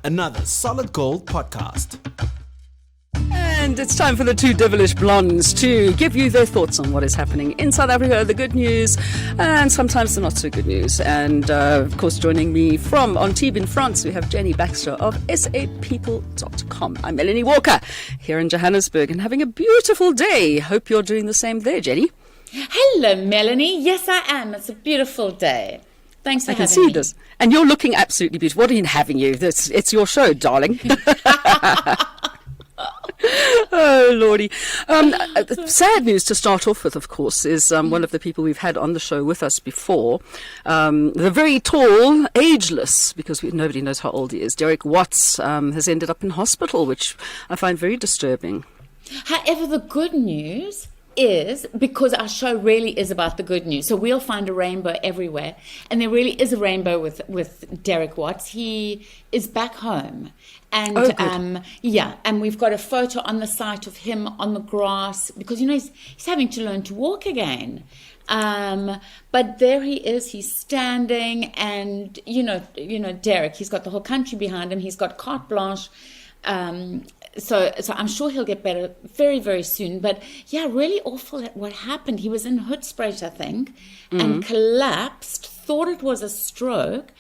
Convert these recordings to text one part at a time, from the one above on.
another Solid Gold podcast. And it's time for the two devilish blondes to give you their thoughts on what is happening in South Africa, the good news, and sometimes the not so good news. And of course, joining me from Antibes in France, we have Jenny Baxter of sapeople.com. I'm Melanie Walker here in Johannesburg and having a beautiful day. Hope you're doing the same there, Jenny. Hello, Melanie. Yes, I am. It's a beautiful day. Thanks for having me. I can see this. And you're looking absolutely beautiful. What are you having you? It's your show, darling. Oh, Lordy. Sad news to start off with, of course, is one of the people we've had on the show with us before, the very tall, ageless, because nobody knows how old he is, Derek Watts, has ended up in hospital, which I find very disturbing. However, the good news is, because our show really is about the good news, so we'll find a rainbow everywhere, and there really is a rainbow with Derek Watts. He is back home, and and we've got a photo on the site of him on the grass, because he's having to learn to walk again. But there he is, he's standing, and Derek, he's got the whole country behind him, he's got carte blanche. So I'm sure he'll get better very, very soon. But yeah, really awful what happened. He was in Hoedspruit, I think, and collapsed, thought it was a stroke,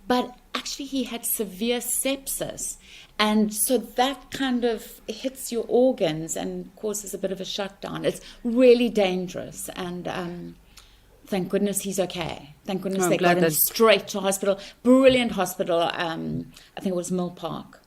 but actually he had severe sepsis. And so that kind of hits your organs and causes a bit of a shutdown. It's really dangerous. And thank goodness he's okay. Thank goodness they got him straight to hospital. Brilliant hospital. I think it was Mill Park.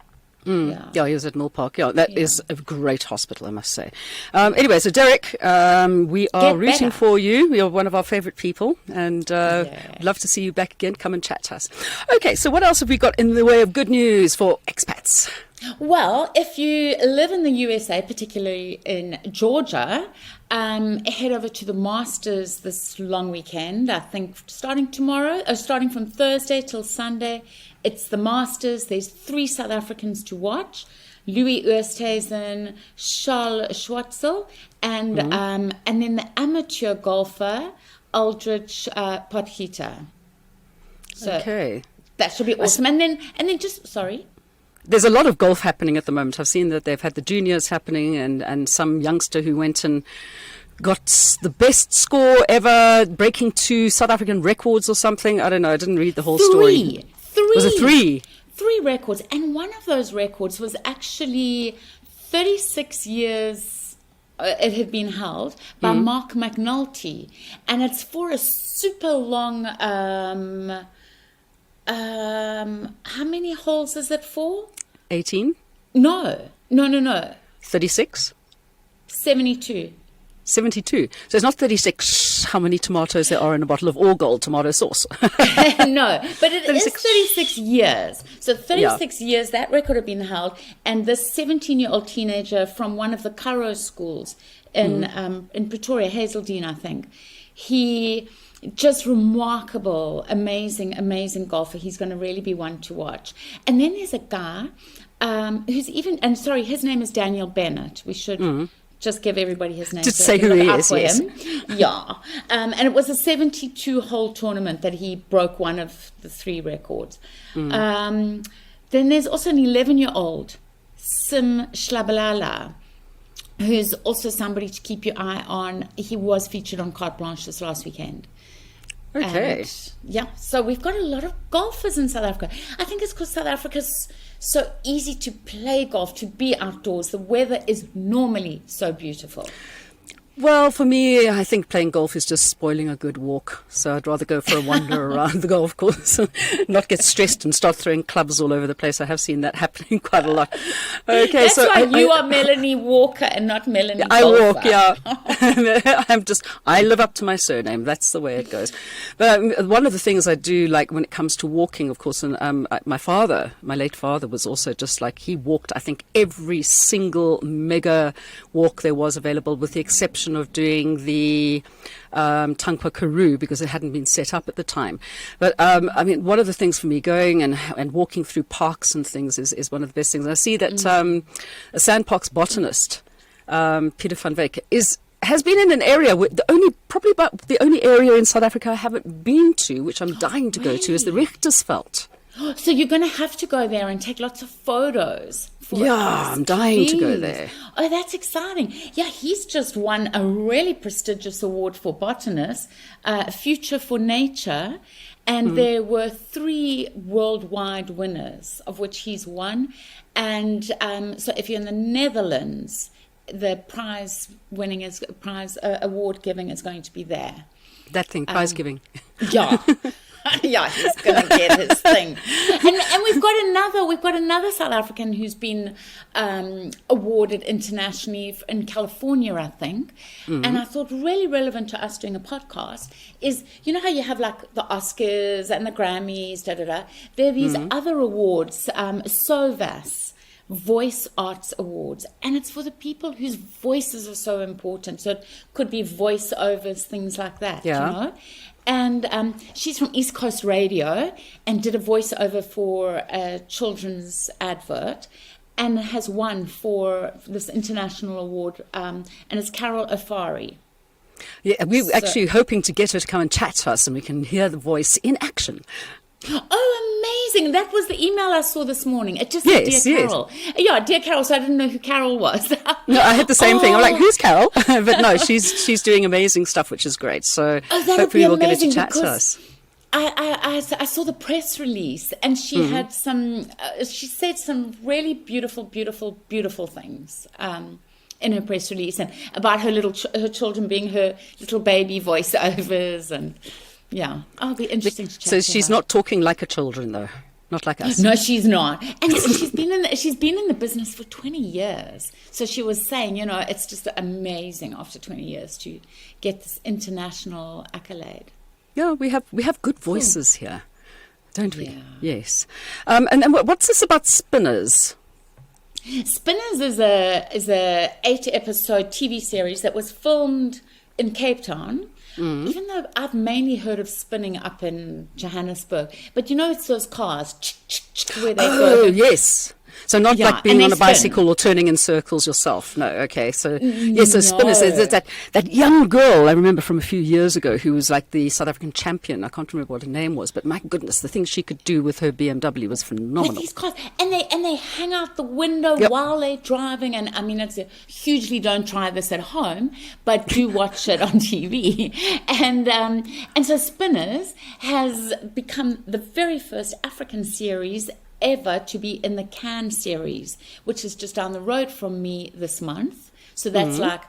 Yeah, he was at Mill Park. Yeah, that is a great hospital, I must say. Anyway, so Derek, we are rooting for you. You're one of our favourite people, and love to see you back again. Come and chat to us. Okay, so what else have we got in the way of good news for expats? Well, if you live in the USA, particularly in Georgia, head over to the Masters this long weekend. I think starting from Thursday till Sunday. It's the Masters. There's 3 South Africans to watch: Louis Oosthuizen, Charles Schwartzel, and then the amateur golfer Aldrich Potgieter. So that should be awesome. And then just sorry. There's a lot of golf happening at the moment. I've seen that they've had the juniors happening, and some youngster who went and got the best score ever, breaking 2 South African records or something. I don't know. I didn't read the whole story. 3. Was it 3? 3 records. And one of those records was actually 36 years it had been held by Mark McNulty. And it's for a super long, how many holes is it for? 18? No. 36? 72. 72. So it's not 36 how many tomatoes there are in a bottle of all gold tomato sauce. No, but it 36. Is 36 years. So 36 years that record had been held, and this 17-year-old teenager from one of the Currow schools in Pretoria, Hazeldean, I think, he just remarkable, amazing golfer. He's going to really be one to watch. And then there's a guy his name is Daniel Bennett. We should just give everybody his name. Just say who he is, yes. Yeah. And it was a 72-hole tournament that he broke one of the 3 records. Then there's also an 11-year-old, Sim Schlabalala, who's also somebody to keep your eye on. He was featured on Carte Blanche this last weekend. Okay. So we've got a lot of golfers in South Africa. I think it's because South Africa's so easy to play golf, to be outdoors. The weather is normally so beautiful. Well, for me, I think playing golf is just spoiling a good walk. So I'd rather go for a wander around the golf course, not get stressed and start throwing clubs all over the place. I have seen that happening quite a lot. Okay, that's why you are Melanie Walker and not Melanie I Golfer. walk, yeah. I live up to my surname. That's the way it goes. But one of the things I do like when it comes to walking, of course, and my late father was also just like, he walked, I think, every single mega walk there was available, with the exception of doing the Tankwa Karoo, because it hadn't been set up at the time. But one of the things for me, going and walking through parks and things is one of the best things. And I see that a Sandparks botanist, Peter van Wyk, has been in an area where the only area in South Africa I haven't been to, which I'm dying to go to, is the Richtersveld. So you're going to have to go there and take lots of photos. Yeah, I'm dying to go there. Oh, that's exciting. Yeah, he's just won a really prestigious award for botanists, Future for Nature. And there were 3 worldwide winners, of which he's one. And so if you're in the Netherlands, the award giving is going to be there. That thing, prize giving. Yeah. Yeah, he's going to get his thing. And we've got another South African who's been awarded internationally in California, I think. And I thought really relevant to us doing a podcast is, you know how you have like the Oscars and the Grammys, There are these other awards, SOVAS, Voice Arts Awards, and it's for the people whose voices are so important. So it could be voiceovers, things like that, you know? And she's from East Coast Radio and did a voiceover for a children's advert and has won for this international award. And it's Carol Ofari. Yeah, we were actually hoping to get her to come and chat to us and we can hear the voice in action. Oh, amazing. That was the email I saw this morning. It just said, Dear Carol. Yeah, Dear Carol, so I didn't know who Carol was. No, I had the same thing. I'm like, who's Carol? But no, she's doing amazing stuff, which is great. So hopefully we'll get her to chat to us. I saw the press release and she had she said some really beautiful, beautiful, beautiful things in her press release and about her children being her little baby voiceovers and... Yeah, I'll be interesting to chat So to she's her. not talking like a children, though, not like us. No, she's not. And she's been in the business for 20 years. So she was saying, you know, it's just amazing after 20 years to get this international accolade. Yeah, we have good voices here, don't we? Yeah. Yes. And then what's this about Spinners? Spinners is a 8-episode TV series that was filmed in Cape Town. Even though I've mainly heard of spinning up in Johannesburg. But you know, it's those cars where they go. Oh, yes. So not like being on a spin. bicycle or turning in circles yourself. No, okay. So, yes, so No. Spinners, there's that young girl I remember from a few years ago who was like the South African champion. I can't remember what her name was, but my goodness, the things she could do with her BMW was phenomenal. With these cars, and they hang out the window while they're driving. And I mean, hugely don't try this at home, but do watch it on TV. And so Spinners has become the very first African series ever to be in the Cannes series, which is just down the road from me this month. So that's like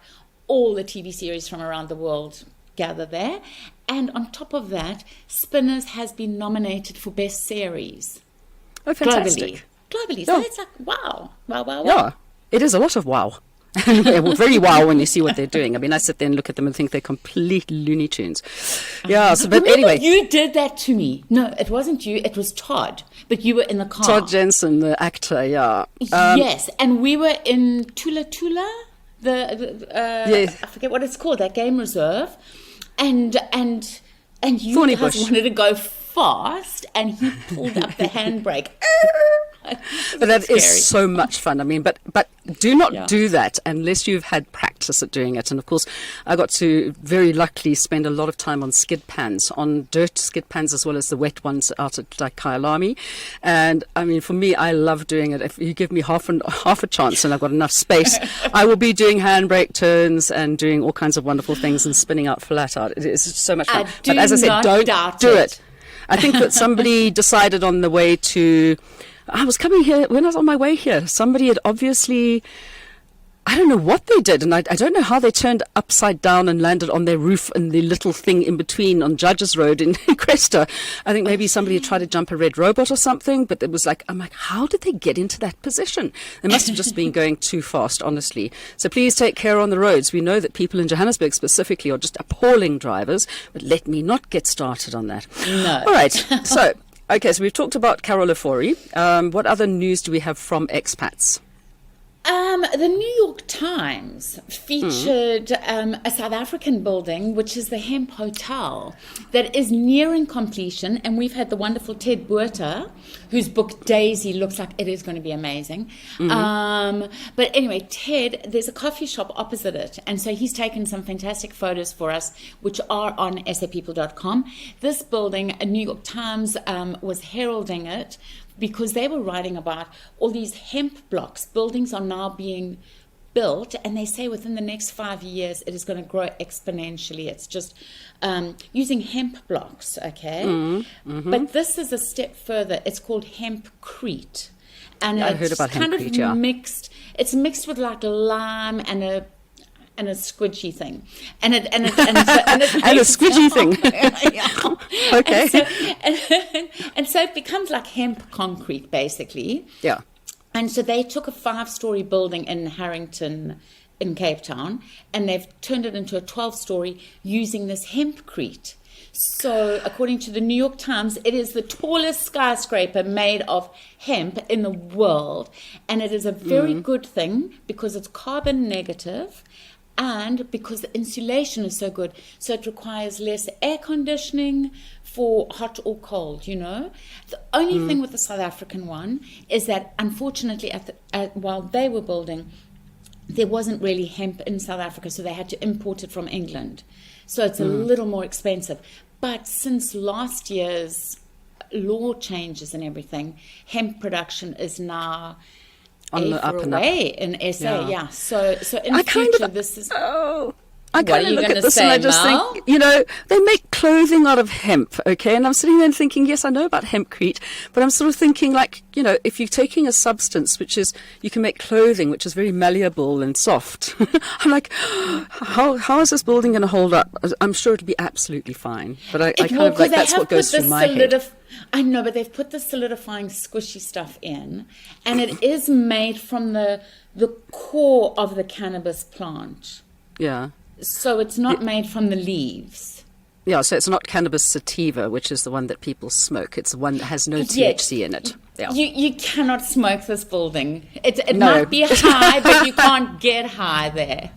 all the TV series from around the world gather there. And on top of that, Spinners has been nominated for Best Series. Oh, fantastic. Globally. So it's like, wow. Yeah, it is a lot of wow. Very wow when you see what they're doing. I mean, I sit there and look at them and think they're complete Looney Tunes. Yeah, so, but Remember anyway. You did that to me. No, it wasn't you. It was Todd. But you were in the car. Todd Jensen, the actor, yeah. Yes, and we were in Tula, I forget what it's called, that game reserve. And you Thorny guys Bush. wanted to go fast, and he pulled up the handbrake. But that scary. is so much fun. I mean, but do not do that unless you've had practice at doing it. And of course, I got to very luckily spend a lot of time on skid pans, on dirt skid pans as well as the wet ones out at like Kyalami. And I mean, for me, I love doing it. If you give me half a chance and I've got enough space, I will be doing handbrake turns and doing all kinds of wonderful things and spinning out flat out. It is so much fun. But as I said, don't do it. I think that somebody decided on the way to... I was coming here, when I was on my way here, somebody had obviously, I don't know what they did, and I don't know how they turned upside down and landed on their roof and the little thing in between on Judges Road in Cresta. I think maybe somebody had tried to jump a red robot or something, but it was like, I'm like, how did they get into that position? They must have just been going too fast, honestly. So please take care on the roads. We know that people in Johannesburg specifically are just appalling drivers, but let me not get started on that. No. All right, so... Okay, so we've talked about Carol Ofori. What other news do we have from expats? The New York Times featured a South African building, which is the Hemp Hotel, that is nearing completion. And we've had the wonderful Ted Buerta, whose book Daisy looks like it is going to be amazing. But anyway, Ted, there's a coffee shop opposite it. And so he's taken some fantastic photos for us, which are on sapeople.com. This building, a New York Times was heralding it, because they were writing about all these hemp blocks. Buildings are now being built, and they say within the next 5 years it is going to grow exponentially. It's just using hemp blocks, okay? But this is a step further. It's called hempcrete. And I heard about kind hempcrete, of mixed. It's mixed with like lime and a squidgy thing, and a squidgy thing. Okay. And so it becomes like hemp concrete, basically. Yeah. And so they took a 5-story building in Harrington, in Cape Town, and they've turned it into a 12-story using this hempcrete. So, according to the New York Times, it is the tallest skyscraper made of hemp in the world, and it is a very good thing because it's carbon negative. And because the insulation is so good, so it requires less air conditioning for hot or cold, you know. The only thing with the South African one is that, unfortunately, while they were building, there wasn't really hemp in South Africa, so they had to import it from England. So it's a little more expensive. But since last year's law changes and everything, hemp production is now on the up and up in SA, yeah. So in the future, this is. I kind of look at this and I just Mel? think, you know, they make clothing out of hemp, okay? And I'm sitting there and thinking, yes, I know about hempcrete, but I'm sort of thinking, like, you know, if you're taking a substance which is, you can make clothing which is very malleable and soft. I'm like, how is this building going to hold up? I'm sure it'll be absolutely fine. But I kind of like, that's what goes through my head. I know, but they've put the solidifying squishy stuff in, and it is made from the core of the cannabis plant. Yeah. So it's not made from the leaves. Yeah, so it's not cannabis sativa, which is the one that people smoke. It's the one that has no THC in it. Yeah. You cannot smoke this building. It might be high, but you can't get high there.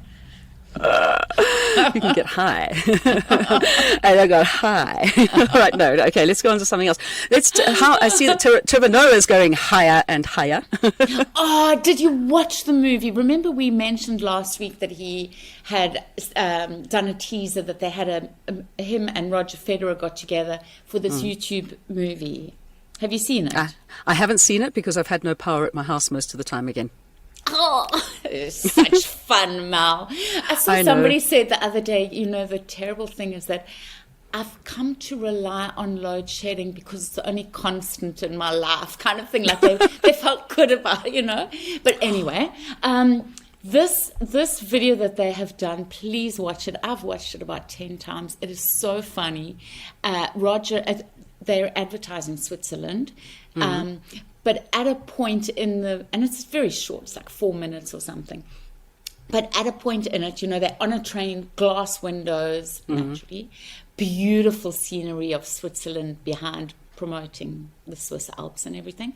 You can get high. And I got high. All right, no, okay, let's go on to something else. I see that Trevor Noah is going higher and higher. Oh, did you watch the movie? Remember we mentioned last week that he had done a teaser that they had him and Roger Federer got together for this YouTube movie. Have you seen it? I haven't seen it because I've had no power at my house most of the time again. Oh, it's such fun, Mal. I saw somebody said the other day, you know, the terrible thing is that I've come to rely on load shedding because it's the only constant in my life, kind of thing. Like they felt good about it, you know. But anyway, this video that they have done, please watch it. I've watched it about 10 times. It is so funny. Roger, they're advertising Switzerland. But at a point and it's very short, it's like 4 minutes or something. But at a point in it, you know, they're on a train, glass windows, naturally, beautiful scenery of Switzerland behind, promoting the Swiss Alps and everything.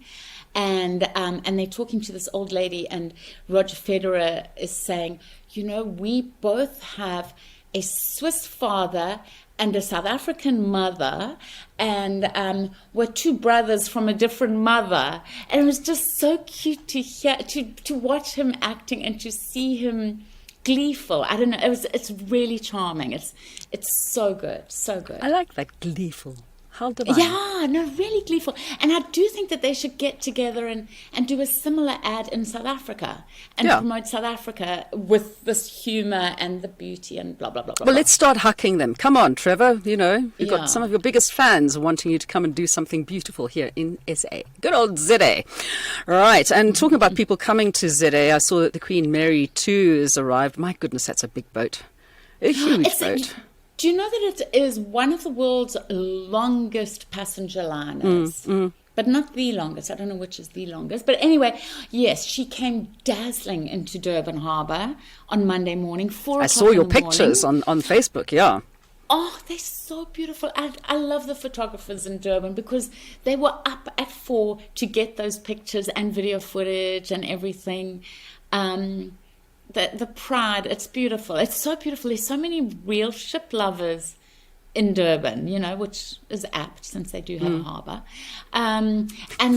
And they're talking to this old lady, and Roger Federer is saying, you know, we both have a Swiss father and a South African mother, and we're two brothers from a different mother. And it was just so cute to hear, to watch him acting and to see him gleeful. I don't know, it's really charming. It's so good, so good. I like that, gleeful. How divine. Yeah, no, really gleeful. And I do think that they should get together and do a similar ad in South Africa and promote South Africa with this humor and the beauty and blah, blah, blah, blah. Well, let's start hucking them. Come on, Trevor. You know, you've got some of your biggest fans wanting you to come and do something beautiful here in SA. Good old ZA. Right. And talking about people coming to ZA, I saw that the Queen Mary 2 has arrived. My goodness, that's a big boat. A huge boat. Do you know that it is one of the world's longest passenger liners? But not the longest. I don't know which is the longest. But anyway, yes, she came dazzling into Durban Harbour on Monday morning, 4 o'clock. I saw your pictures on Facebook, yeah. Oh, they're so beautiful. I love the photographers in Durban because they were up at 4 to get those pictures and video footage and everything. The pride, it's beautiful. It's so beautiful. There's so many real ship lovers in Durban, which is apt since they do have a harbour. And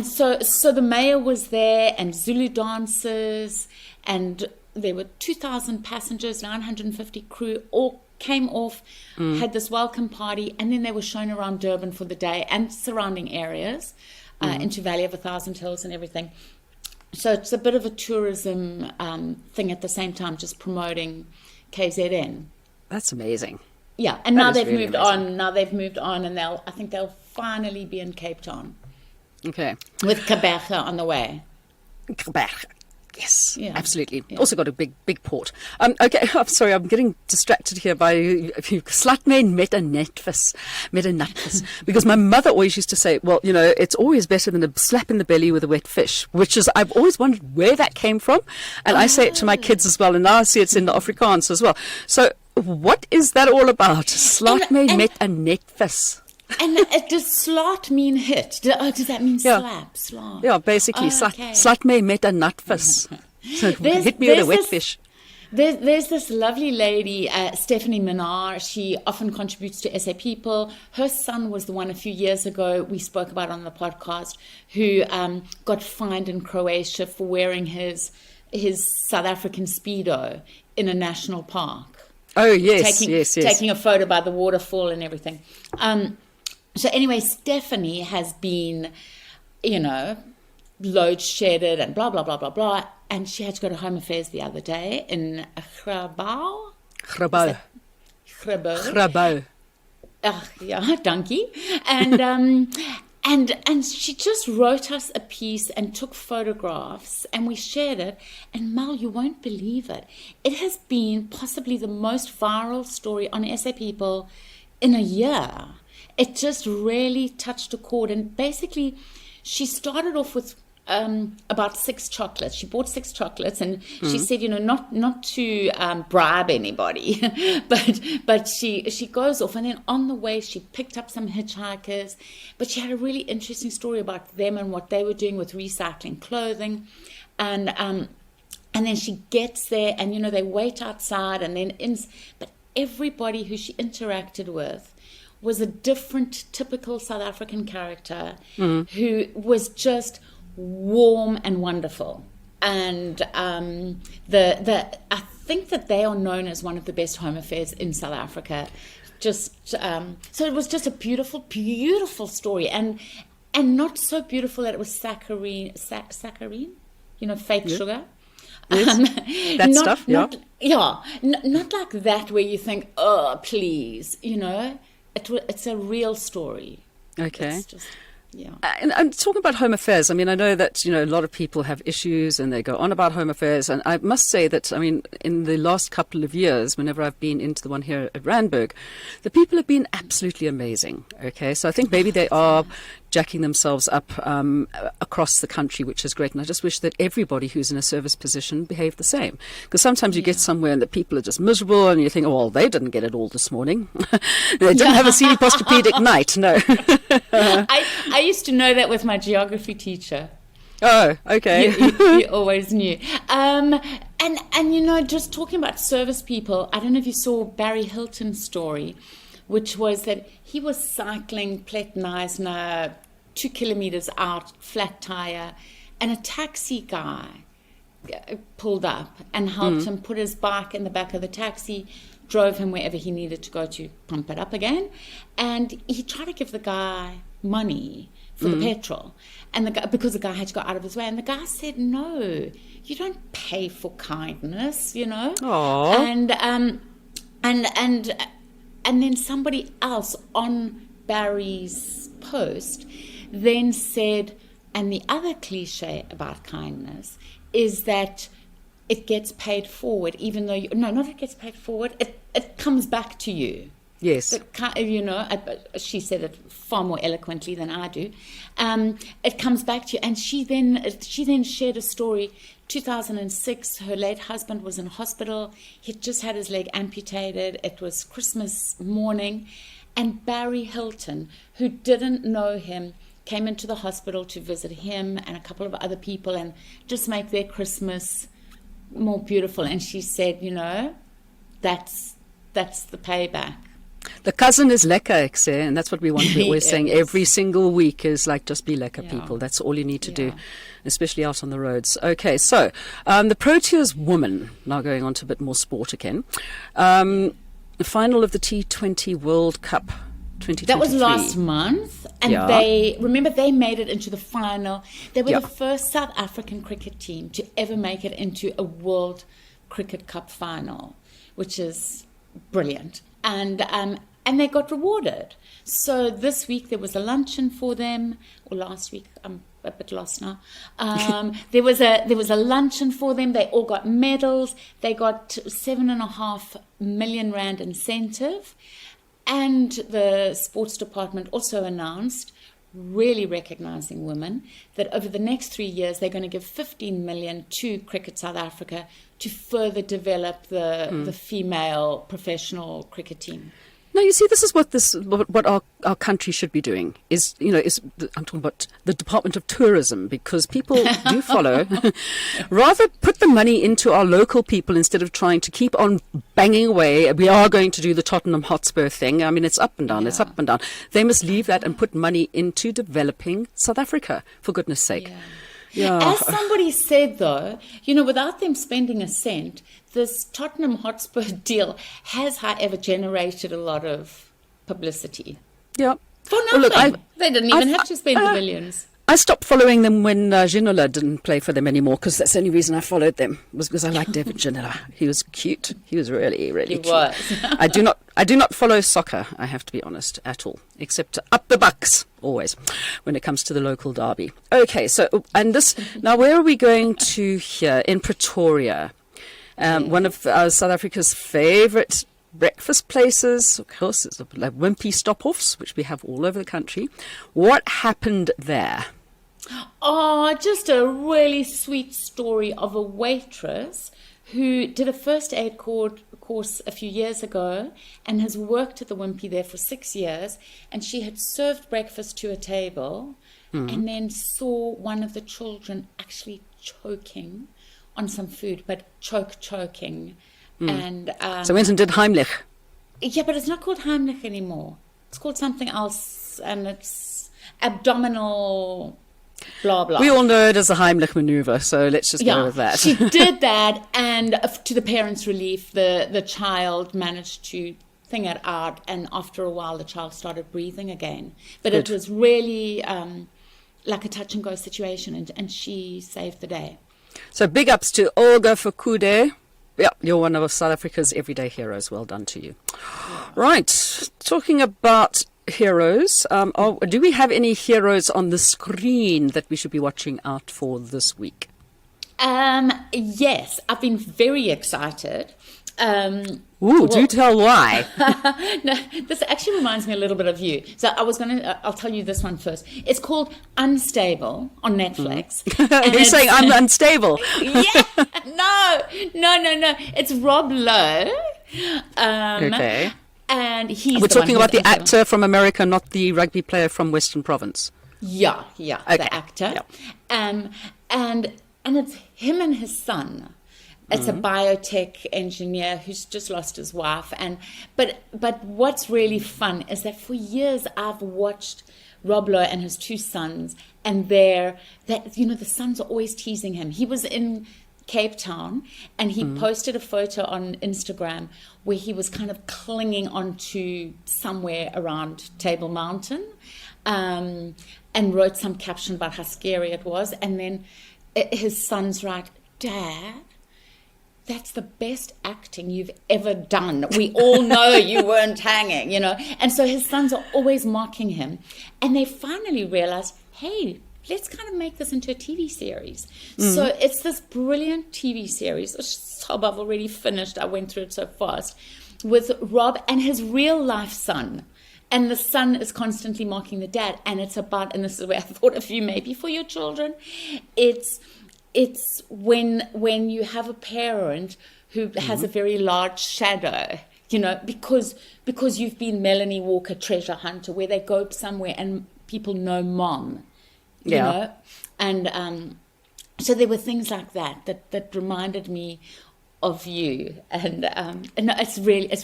so the mayor was there, and Zulu dancers, and there were 2,000 passengers, 950 crew, all came off, had this welcome party, and then they were shown around Durban for the day and surrounding areas, into Valley of 1,000 Hills and everything. So it's a bit of a tourism thing at the same time, just promoting KZN. That's amazing. Yeah, and That now is they've really moved amazing. on. Now they've moved on, and I think they'll finally be in Cape Town Okay. with Kaberga on the way. Quebec. Yes, Yeah. absolutely. Yeah. Also got a big port. Okay, I'm sorry, I'm getting distracted here by slat my met 'n netvis, because my mother always used to say, well, it's always better than a slap in the belly with a wet fish, which is, I've always wondered where that came from, and I say it to my kids as well, and now I see it's in the Afrikaans as well. So what is that all about? Slat my met 'n netvis. And does slot mean hit? Does that mean Yeah. slap? Slot? Yeah, basically, Okay. slat my met 'n natvis. So There's- hit me with a there's wet this- fish. There's this lovely lady, Stephanie Minar. She often contributes to SA People. Her son was the one a few years ago we spoke about on the podcast who got fined in Croatia for wearing his South African Speedo in a national park. Oh, yes, yes. Taking a photo by the waterfall and everything. So anyway, Stephanie has been, load shedded and blah, blah, blah, blah, blah. And she had to go to Home Affairs the other day in Grabouw. Grabouw. Yeah, donkey. And she just wrote us a piece and took photographs, and we shared it. And Mal, you won't believe it. It has been possibly the most viral story on SA People in a year. It just really touched a chord. And basically, she started off with about 6 chocolates. She bought 6 chocolates, and she said, not to bribe anybody, but she goes off, and then on the way she picked up some hitchhikers. But she had a really interesting story about them and what they were doing with recycling clothing, and then she gets there, and they wait outside, and then but everybody who she interacted with was a different typical South African character who was just warm and wonderful. And I think that they are known as one of the best home affairs in South Africa. So it was just a beautiful, beautiful story, and not so beautiful that it was saccharine, fake sugar. Yes. That stuff, yeah. Not like that where you think, oh, please, it's a real story. Okay. It's just, yeah. And talking about home affairs, I know that, a lot of people have issues and they go on about home affairs. And I must say that, in the last couple of years, whenever I've been into the one here at Randburg, the people have been absolutely amazing. Okay. So I think maybe they are jacking themselves up across the country, which is great. And I just wish that everybody who's in a service position behaved the same. Because sometimes you get somewhere and the people are just miserable and you think, oh, well, they didn't get it all this morning. They didn't have a CD posturepedic night. No. I used to know that with my geography teacher. Oh, okay. He always knew. And just talking about service people, I don't know if you saw Barry Hilton's story, which was that he was cycling Pletneisner 2 kilometers out, flat tire, and a taxi guy pulled up and helped him put his bike in the back of the taxi, drove him wherever he needed to go to pump it up again. And he tried to give the guy money for the petrol, and because the guy had to go out of his way, and the guy said, no, you don't pay for kindness, Aww. And then somebody else on Barry's post then said, and the other cliche about kindness is that it gets paid forward, even though not it gets paid forward, it comes back to you. Yes. She said it far more eloquently than I do. It comes back to you. And she then shared a story. 2006, her late husband was in hospital. He'd just had his leg amputated. It was Christmas morning. And Barry Hilton, who didn't know him, came into the hospital to visit him and a couple of other people and just make their Christmas more beautiful. And she said, that's the payback. The cousin is lekker, ek sê, and that's what we want. We're always saying Yes. every single week is like, just be lekker, Yeah. people. That's all you need to do, Yeah. especially out on the roads. Okay, so the Proteas women, now going on to a bit more sport again. The final of the T20 World Cup 2023. That was last month, and Yeah. they made it into the final. They were Yeah. the first South African cricket team to ever make it into a World Cricket Cup final, which is brilliant. And they got rewarded. So this week there was a luncheon for them, or last week, I'm a bit lost now. There was a luncheon for them. They all got medals. They got 7.5 million rand incentive. And the sports department also announced, really recognizing women, that over the next 3 years they're going to give 15 million to Cricket South Africa to further develop the female professional cricket team. No, you see, this is what our country should be doing. I'm talking about the Department of Tourism, because people do follow. Rather put the money into our local people instead of trying to keep on banging away. We are going to do the Tottenham Hotspur thing. I mean, it's up and down. Yeah. It's up and down. They must leave that and put money into developing South Africa, for goodness sake. Yeah. Yeah. As somebody said, though, without them spending a cent, this Tottenham Hotspur deal has, however, generated a lot of publicity. Yeah. For Well, nothing. look, They didn't even have to spend the millions. I stopped following them when Ginola didn't play for them anymore, because that's the only reason I followed them, was because I liked David Ginola. He was cute. He was really, really cute. was. I do not follow soccer, I have to be honest, at all, except up the Bucks, always, when it comes to the local derby. Okay, so, now where are we going to here? In Pretoria, one of South Africa's favourite breakfast places, of course, it's like wimpy stop-offs, which we have all over the country. What happened there? Oh, just a really sweet story of a waitress who did a first aid course a few years ago and has worked at the Wimpy there for 6 years. And she had served breakfast to a table and then saw one of the children actually choking on some food, but choking. And So went and did Heimlich. yeah, but it's not called Heimlich anymore. It's called something else, and it's abdominal blah blah. We all know it as a Heimlich maneuver, so let's just go with that. She did that, and to the parents' relief, the child managed to thing it out, and after a while, the child started breathing again. But Good. it was really like a touch and go situation, and she saved the day. So big ups to Olga Fakude. Yeah, you're one of South Africa's everyday heroes. Well done to you. Right, talking about heroes, do we have any heroes on the screen that we should be watching out for this week? Yes, I've been very excited. Do tell why. No, this actually reminds me a little bit of you. So I'll tell you this one first. It's called Unstable on Netflix. And You're saying I'm unstable. Yeah, no. It's Rob Lowe. Okay. And he's We're the one talking about who's the unstable. actor from America, not the rugby player from Western Province. Yeah, Okay. the actor. Yeah. And it's him and his son. It's a biotech engineer who's just lost his wife, but what's really fun is that for years I've watched Rob Lowe and his two sons, and the sons are always teasing him. He was in Cape Town, and he posted a photo on Instagram where he was kind of clinging onto somewhere around Table Mountain, and wrote some caption about how scary it was, and then his sons write, "Dad, that's the best acting you've ever done. We all know you weren't hanging, And so his sons are always mocking him. And they finally realized, hey, let's kind of make this into a TV series. So it's this brilliant TV series, which I've already finished. I went through it so fast, with Rob and his real life son. And the son is constantly mocking the dad. And it's about, and this is where I thought of you maybe for your children, it's when you have a parent who has a very large shadow, because you've been Melanie Walker treasure hunter, where they go somewhere and people know mom, you know, and so there were things like that reminded me of you, and it's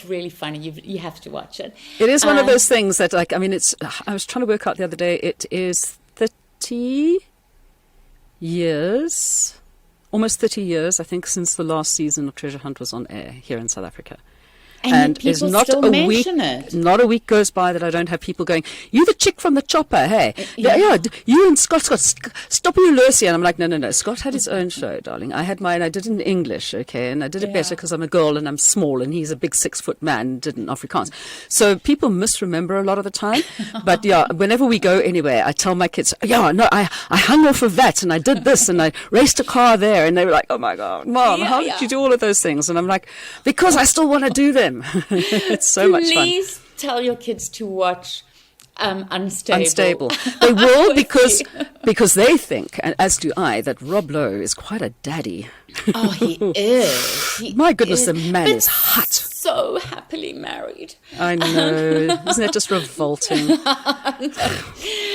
really funny. You have to watch it. It is one of those things that, like, I mean, it's. I was trying to work out the other day. It is 30 years, almost 30 years, I think, since the last season of Treasure Hunt was on air here in South Africa. And people still mention it. Not a week goes by that I don't have people going, "You the chick from the chopper, hey? Yeah, you and Scott, stop you, Lucy." And I'm like, no. Scott had his own show, darling. I had mine. I did it in English, okay, and I did it better because I'm a girl and I'm small, and he's a big 6-foot man and did it in Afrikaans. So people misremember a lot of the time. But yeah, whenever we go anywhere, I tell my kids, I hung off of that, and I did this, and I raced a car there, and they were like, "Oh my God, Mom, how did you do all of those things?" And I'm like, because I still want to do them. It's so much fun. Please tell your kids to watch Unstable. They will because they think, and as do I, that Rob Lowe is quite a daddy. Oh, he is. My goodness, the man is hot. So happily married. I know. Isn't it just revolting?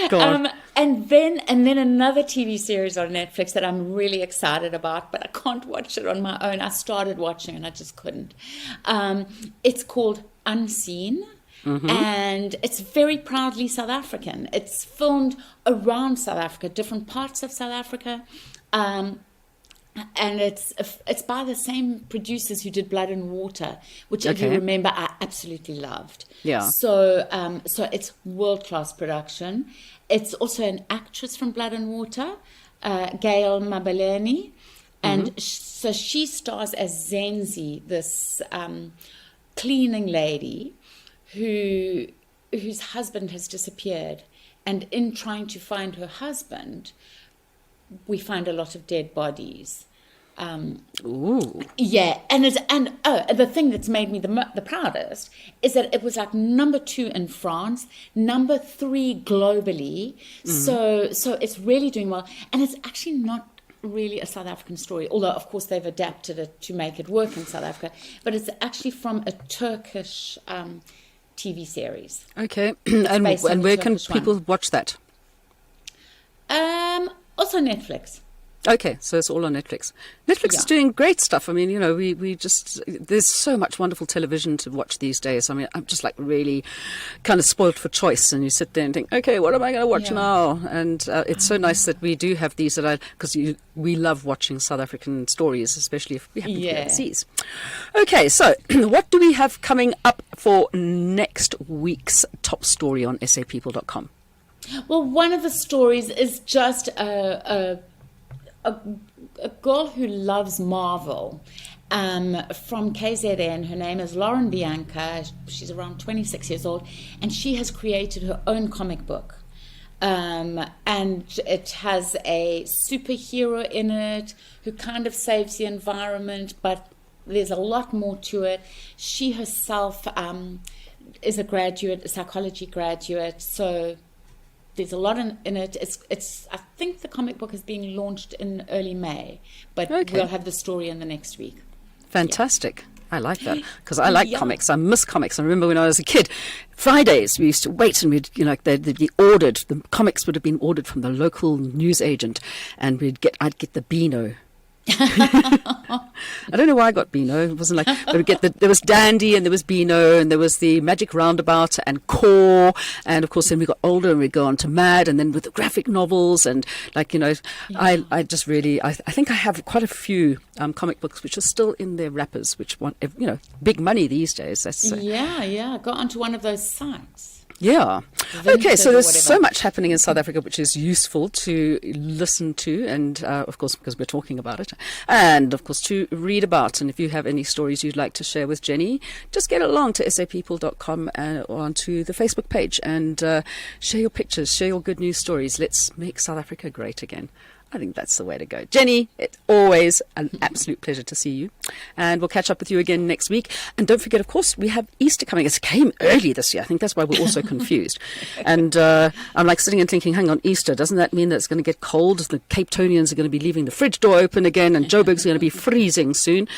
God. And then another TV series on Netflix that I'm really excited about, but I can't watch it on my own. I started watching and I just couldn't. It's called Unseen. Mm-hmm. And it's very proudly South African. It's filmed around South Africa, different parts of South Africa. And it's by the same producers who did Blood and Water, which, if you remember, I absolutely loved. Yeah. So it's world-class production. It's also an actress from Blood and Water, Gail Mabeleni, and so she stars as Zenzi, this cleaning lady whose husband has disappeared, and in trying to find her husband, we find a lot of dead bodies. Ooh. Yeah, and the thing that's made me the proudest is that it was like number 2 in France, number 3 globally. So it's really doing well, and it's actually not really a South African story, although of course they've adapted it to make it work in South Africa. But it's actually from a Turkish TV series. Okay, and where can people watch that? Also Netflix. Okay, so it's all on Netflix. Netflix is doing great stuff. I mean, you know, we just, there's so much wonderful television to watch these days. I mean, I'm just like really kind of spoiled for choice, and you sit there and think, okay, what am I going to watch now? And it's so nice that we do have these because we love watching South African stories, especially if we happen to be overseas. Okay, so what do we have coming up for next week's top story on sapeople.com? Well, one of the stories is just a girl who loves Marvel from KZN. Her name is Lauren Bianca. She's around 26 years old, and she has created her own comic book. And it has a superhero in it who kind of saves the environment, but there's a lot more to it. She herself is a psychology graduate, so there's a lot in it. It's. I think the comic book is being launched in early May, but we'll have the story in the next week. Fantastic. I like that because I like comics. I miss comics. I remember when I was a kid, Fridays we used to wait, and they'd be ordered. The comics would have been ordered from the local newsagent, and I'd get the Beano. I don't know why I got Beano. It wasn't like there was Dandy, and there was Beano, and there was the Magic Roundabout and Core, and of course then we got older and we'd go on to Mad, and then with the graphic novels, and I just really I think I have quite a few comic books which are still in their wrappers, which want big money these days. That's go onto one of those sites. Yeah. Okay, so there's so much happening in South Africa which is useful to listen to, and of course because we're talking about it, and of course to read about. And if you have any stories you'd like to share with Jenny, just get along to sapeople.com or onto the Facebook page and share your pictures, share your good news stories. Let's make South Africa great again. I think that's the way to go. Jenny, it's always an absolute pleasure to see you. And we'll catch up with you again next week. And don't forget, of course, we have Easter coming. It came early this year. I think that's why we're all so confused. And I'm like sitting and thinking, hang on, Easter, doesn't that mean that it's going to get cold? The Cape Townians are going to be leaving the fridge door open again, and Joburg's going to be freezing soon.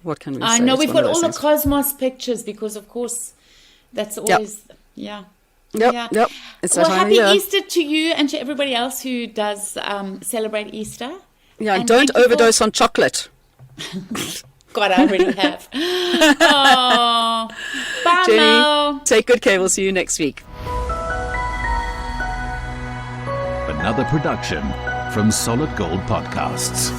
What can we say? I know, we've got all the Cosmos pictures because, of course, that's always, Yep. It's well, happy Easter to you and to everybody else who does celebrate Easter. Yeah, and And don't thank you for- overdose on chocolate. God, I already have. Oh, bye, Jenny, Mel. take good care. We'll see you next week. Another production from Solid Gold Podcasts.